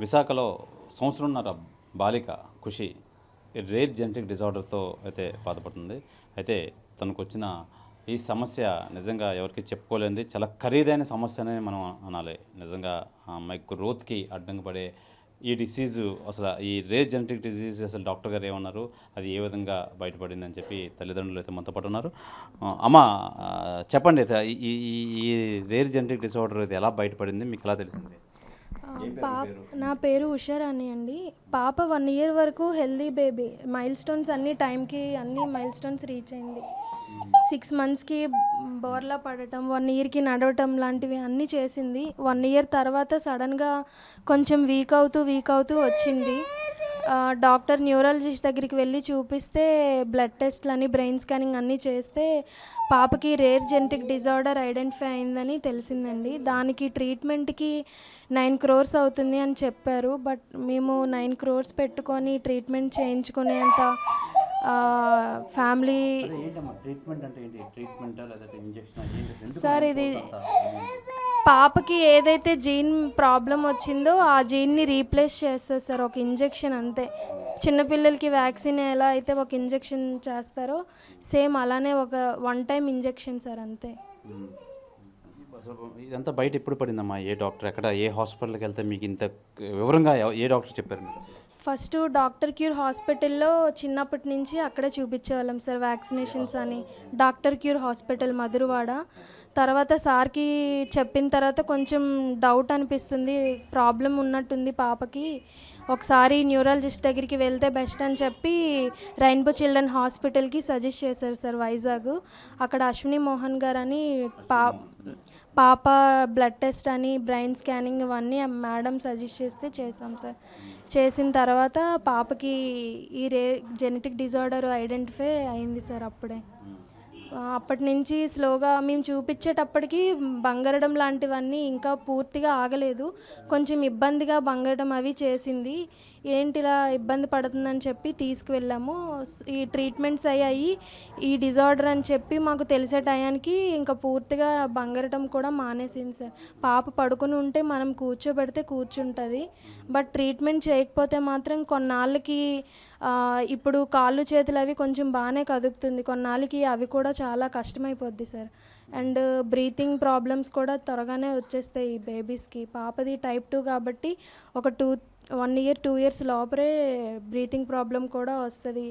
విశాఖలో సంవత్సరంన్నర బాలిక ఖుషి రేర్ జెనెటిక్ డిజార్డర్తో అయితే బాధపడుతుంది. అయితే తనకు వచ్చిన ఈ సమస్య నిజంగా ఎవరికి చెప్పుకోలేనిది, చాలా ఖరీదైన సమస్య అనే మనం అనాలి. నిజంగా ఆ అమ్మాయి గ్రోత్కి అడ్డంగా పడే ఈ డిసీజు, అసలు ఈ రేర్ జెనెటిక్ డిసీజ్ అసలు డాక్టర్ గారు ఏమన్నారు, అది ఏ విధంగా బయటపడిందని చెప్పి తల్లిదండ్రులు అయితే మనతో పాటు ఉన్నారు. అమ్మ, చెప్పండి, అయితే ఈ ఈ ఈ రేర్ జెనెటిక్ డిజార్డర్ అయితే ఎలా బయటపడింది, మీకు ఎలా తెలిసింది? నా పేరు ఉషారాణి అండి. పాప 1 ఇయర్ వరకు హెల్దీ బేబీ. మైల్ స్టోన్స్ అన్ని టైంకి అన్ని మైల్ స్టోన్స్ రీచ్ అయింది. 6 మంత్స్కి బోర్లా పడటం, 1 ఇయర్కి నడవటం లాంటివి అన్నీ చేసింది. 1 ఇయర్ తర్వాత సడన్గా కొంచెం వీక్ అవుతూ వచ్చింది. డాక్టర్ న్యూరాలజిస్ట్ దగ్గరికి వెళ్ళి చూపిస్తే బ్లడ్ టెస్ట్లని, బ్రెయిన్ స్కానింగ్ అన్నీ చేస్తే పాపకి రేర్ జెనెటిక్ డిజార్డర్ ఐడెంటిఫై అయిందని తెలిసిందండి. దానికి ట్రీట్మెంట్కి 9 crores అవుతుంది అని చెప్పారు. బట్ మేము 9 crores పెట్టుకొని ట్రీట్మెంట్ చేయించుకునేంత ఫ్యామిలీ. సార్, ఇది పాపకి ఏదైతే జీన్ ప్రాబ్లం వచ్చిందో ఆ జీన్ని రీప్లేస్ చేస్తారు సార్, ఒక ఇంజెక్షన్ అంతే. చిన్నపిల్లలకి వ్యాక్సిన్ ఎలా అయితే ఒక ఇంజెక్షన్ చేస్తారో సేమ్ అలానే ఒక 1 time ఇంజెక్షన్ సార్, అంతే. ఇదంతా బయట ఎప్పుడు పడిందమ్మా? ఏ డాక్టర్, ఎక్కడ, ఏ హాస్పిటల్కి వెళ్తే మీకు ఇంత వివరంగా ఏ డాక్టర్ చెప్పారు మీకు? ఫస్ట్ డాక్టర్ క్యూర్ హాస్పిటల్లో చిన్నప్పటి నుంచి అక్కడే చూపించేవాళ్ళం సార్, వ్యాక్సినేషన్స్ అని. Doctor cure hospital Madhurawada. తర్వాత సార్కి చెప్పిన తర్వాత కొంచెం డౌట్ అనిపిస్తుంది, ప్రాబ్లం ఉన్నట్టుంది పాపకి, ఒకసారి న్యూరాలజిస్ట్ దగ్గరికి వెళ్తే బెస్ట్ అని చెప్పి రెయిన్బో చిల్డ్రన్ హాస్పిటల్కి సజెస్ట్ చేశారు సార్, వైజాగ్. అక్కడ అశ్విని మోహన్ గారు అని పాప బ్లడ్ టెస్ట్ అని, బ్రెయిన్ స్కానింగ్ ఇవన్నీ మేడం సజెస్ట్ చేస్తే చేసాం సార్. చేసిన తర్వాత పాపకి ఈ జెనెటిక్ డిజార్డర్ ఐడెంటిఫై అయింది సార్ అప్పుడే. అప్పటి నుంచి స్లోగా మేము చూపించేటప్పటికి బంగరడం లాంటివన్నీ ఇంకా పూర్తిగా ఆగలేదు. కొంచెం ఇబ్బందిగా బంగరడం అవి చేసింది. ఏంటిలా ఇబ్బంది పడుతుందని చెప్పి తీసుకువెళ్ళాము. ఈ ట్రీట్మెంట్స్ అయ్యాయి. ఈ డిజార్డర్ అని చెప్పి మాకు తెలిసే టయానికి ఇంకా పూర్తిగా బంగరటం కూడా మానేసింది సార్. పాప పడుకుని ఉంటే మనం కూర్చోబెడితే కూర్చుంటుంది. బట్ ట్రీట్మెంట్ చేయకపోతే మాత్రం కొన్నాళ్ళకి ఇప్పుడు కాళ్ళు చేతులు అవి కొంచెం బాగానే కదుపుతుంది, కొన్నాళ్ళకి అవి కూడా చాలా కష్టమైపోద్ది సార్. అండ్ బ్రీతింగ్ ప్రాబ్లమ్స్ కూడా త్వరగానే వచ్చేస్తాయి ఈ బేబీస్కి. పాపది type 2 కాబట్టి ఒక 1 year 2 years లోపలే బ్రీతింగ్ ప్రాబ్లం కూడా వస్తుంది.